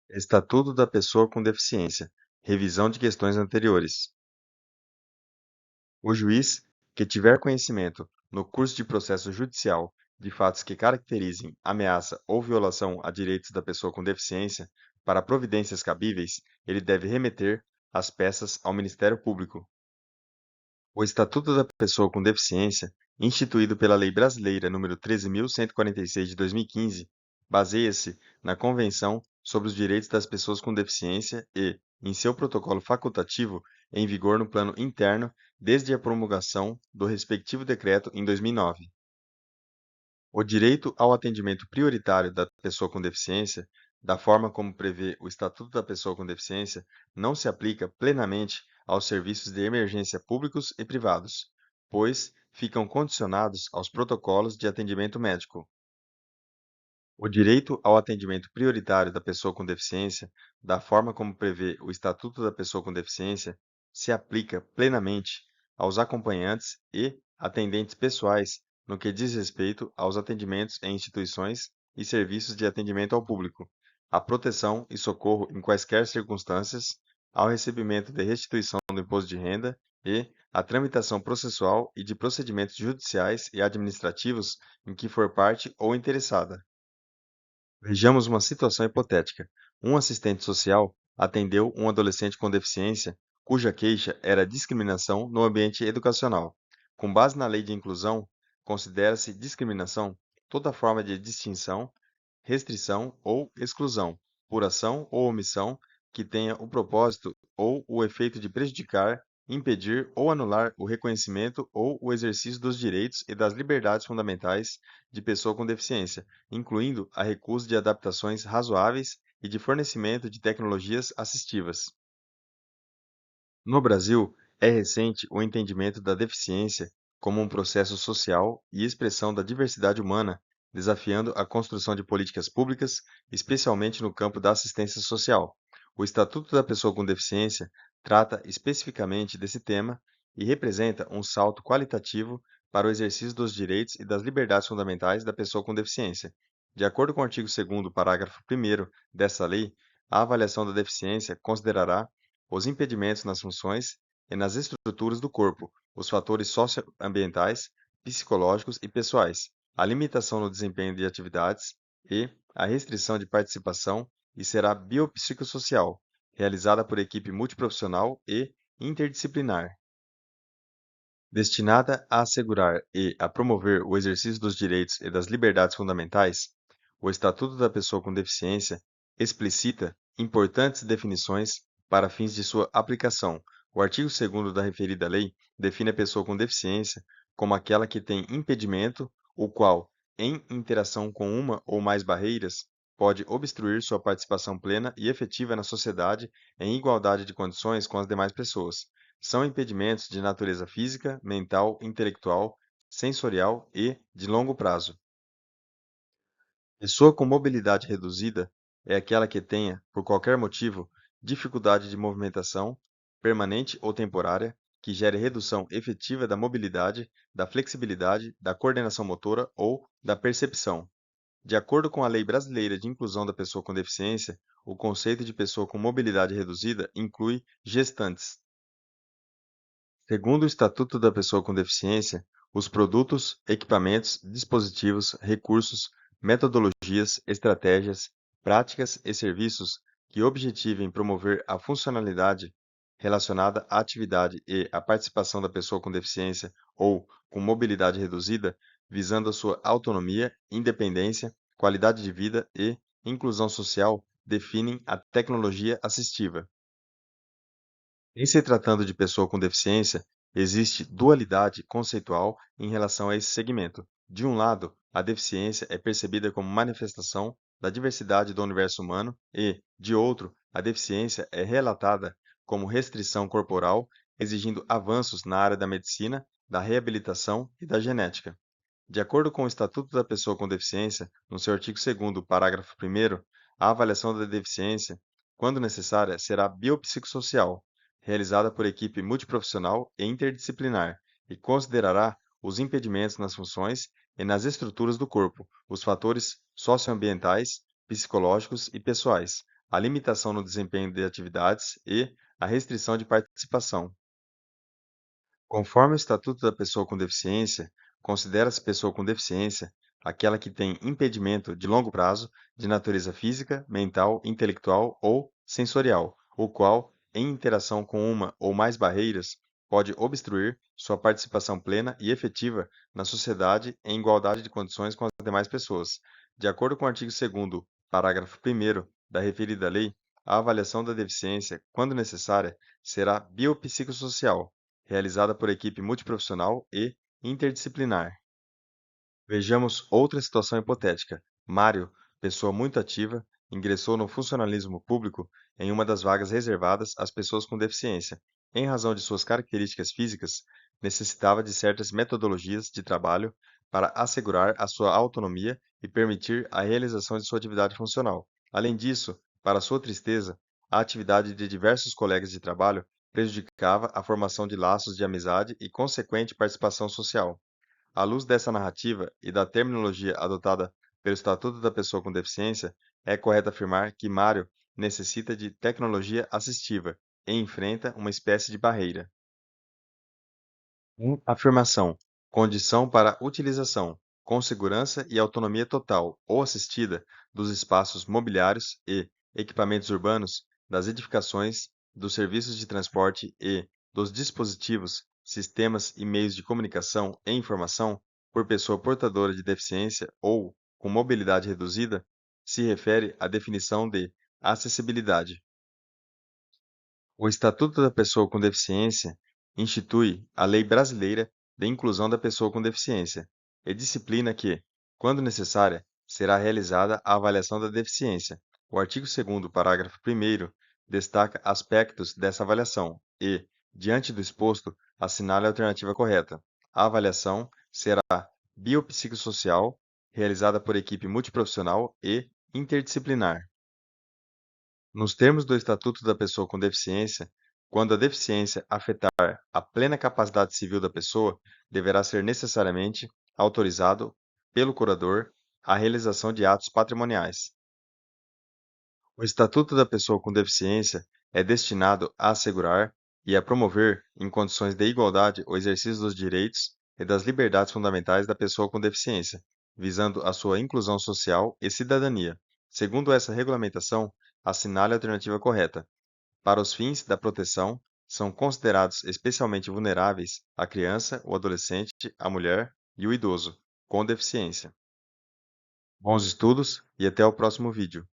Estatuto da Pessoa com Deficiência. Revisão de questões anteriores. O juiz que tiver conhecimento, no curso de processo judicial, de fatos que caracterizem ameaça ou violação a direitos da pessoa com deficiência, para providências cabíveis, ele deve remeter as peças ao Ministério Público. O Estatuto da Pessoa com Deficiência, instituído pela Lei Brasileira nº 13.146 de 2015, baseia-se na Convenção sobre os Direitos das Pessoas com Deficiência e, em seu protocolo facultativo, em vigor no plano interno desde a promulgação do respectivo decreto em 2009. O direito ao atendimento prioritário da pessoa com deficiência, da forma como prevê o Estatuto da Pessoa com Deficiência, não se aplica plenamente aos serviços de emergência públicos e privados, pois ficam condicionados aos protocolos de atendimento médico. O direito ao atendimento prioritário da pessoa com deficiência, da forma como prevê o Estatuto da Pessoa com Deficiência, se aplica plenamente aos acompanhantes e atendentes pessoais no que diz respeito aos atendimentos em instituições e serviços de atendimento ao público, à proteção e socorro em quaisquer circunstâncias, ao recebimento de restituição do imposto de renda e à tramitação processual e de procedimentos judiciais e administrativos em que for parte ou interessada. Vejamos uma situação hipotética. Um assistente social atendeu um adolescente com deficiência cuja queixa era discriminação no ambiente educacional. Com base na lei de inclusão, considera-se discriminação toda forma de distinção, restrição ou exclusão, por ação ou omissão, que tenha o propósito ou o efeito de prejudicar, impedir ou anular o reconhecimento ou o exercício dos direitos e das liberdades fundamentais de pessoa com deficiência, incluindo a recusa de adaptações razoáveis e de fornecimento de tecnologias assistivas. No Brasil, é recente o entendimento da deficiência como um processo social e expressão da diversidade humana, desafiando a construção de políticas públicas, especialmente no campo da assistência social. O Estatuto da Pessoa com Deficiência trata especificamente desse tema e representa um salto qualitativo para o exercício dos direitos e das liberdades fundamentais da pessoa com deficiência. De acordo com o artigo 2º, parágrafo 1º dessa lei, a avaliação da deficiência considerará os impedimentos nas funções e nas estruturas do corpo, os fatores socioambientais, psicológicos e pessoais, a limitação no desempenho de atividades e a restrição de participação e será biopsicossocial, realizada por equipe multiprofissional e interdisciplinar, destinada a assegurar e a promover o exercício dos direitos e das liberdades fundamentais. O Estatuto da Pessoa com Deficiência explicita importantes definições para fins de sua aplicação. O artigo 2º da referida lei define a pessoa com deficiência como aquela que tem impedimento, o qual, em interação com uma ou mais barreiras, pode obstruir sua participação plena e efetiva na sociedade em igualdade de condições com as demais pessoas. São impedimentos de natureza física, mental, intelectual, sensorial e de longo prazo. Pessoa com mobilidade reduzida é aquela que tenha, por qualquer motivo, dificuldade de movimentação, permanente ou temporária, que gere redução efetiva da mobilidade, da flexibilidade, da coordenação motora ou da percepção. De acordo com a Lei Brasileira de Inclusão da Pessoa com Deficiência, o conceito de pessoa com mobilidade reduzida inclui gestantes. Segundo o Estatuto da Pessoa com Deficiência, os produtos, equipamentos, dispositivos, recursos, metodologias, estratégias, práticas e serviços que objetivem promover a funcionalidade relacionada à atividade e à participação da pessoa com deficiência ou com mobilidade reduzida, visando a sua autonomia, independência, qualidade de vida e inclusão social, definem a tecnologia assistiva. Em se tratando de pessoa com deficiência, existe dualidade conceitual em relação a esse segmento. De um lado, a deficiência é percebida como manifestação da diversidade do universo humano e, de outro, a deficiência é relatada como restrição corporal, exigindo avanços na área da medicina, da reabilitação e da genética. De acordo com o Estatuto da Pessoa com Deficiência, no seu artigo 2º, parágrafo 1º, a avaliação da deficiência, quando necessária, será biopsicossocial, realizada por equipe multiprofissional e interdisciplinar, e considerará os impedimentos nas funções e nas estruturas do corpo, os fatores socioambientais, psicológicos e pessoais, a limitação no desempenho de atividades e a restrição de participação. Conforme o Estatuto da Pessoa com Deficiência, considera-se pessoa com deficiência aquela que tem impedimento de longo prazo de natureza física, mental, intelectual ou sensorial, o qual, em interação com uma ou mais barreiras, pode obstruir sua participação plena e efetiva na sociedade em igualdade de condições com as demais pessoas. De acordo com o artigo 2º, parágrafo 1º da referida lei, a avaliação da deficiência, quando necessária, será biopsicossocial, realizada por equipe multiprofissional e interdisciplinar. Vejamos outra situação hipotética. Mário, pessoa muito ativa, ingressou no funcionalismo público em uma das vagas reservadas às pessoas com deficiência. Em razão de suas características físicas, necessitava de certas metodologias de trabalho para assegurar a sua autonomia e permitir a realização de sua atividade funcional. Além disso, para sua tristeza, a atividade de diversos colegas de trabalho prejudicava a formação de laços de amizade e consequente participação social. À luz dessa narrativa e da terminologia adotada pelo Estatuto da Pessoa com Deficiência, é correto afirmar que Mário necessita de tecnologia assistiva e enfrenta uma espécie de barreira. Afirmação: condição para utilização, com segurança e autonomia total ou assistida dos espaços mobiliários e equipamentos urbanos, das edificações, dos serviços de transporte e dos dispositivos, sistemas e meios de comunicação e informação por pessoa portadora de deficiência ou com mobilidade reduzida, se refere à definição de acessibilidade. O Estatuto da Pessoa com Deficiência institui a Lei Brasileira de Inclusão da Pessoa com Deficiência e disciplina que, quando necessária, será realizada a avaliação da deficiência. O artigo 2º, parágrafo 1º, destaca aspectos dessa avaliação e, diante do exposto, assinale a alternativa correta. A avaliação será biopsicossocial, realizada por equipe multiprofissional e interdisciplinar. Nos termos do Estatuto da Pessoa com Deficiência, quando a deficiência afetar a plena capacidade civil da pessoa, deverá ser necessariamente autorizado pelo curador a realização de atos patrimoniais. O Estatuto da Pessoa com Deficiência é destinado a assegurar e a promover, em condições de igualdade, o exercício dos direitos e das liberdades fundamentais da pessoa com deficiência, visando a sua inclusão social e cidadania. Segundo essa regulamentação, assinale a alternativa correta. Para os fins da proteção, são considerados especialmente vulneráveis a criança, o adolescente, a mulher e o idoso com deficiência. Bons estudos e até o próximo vídeo.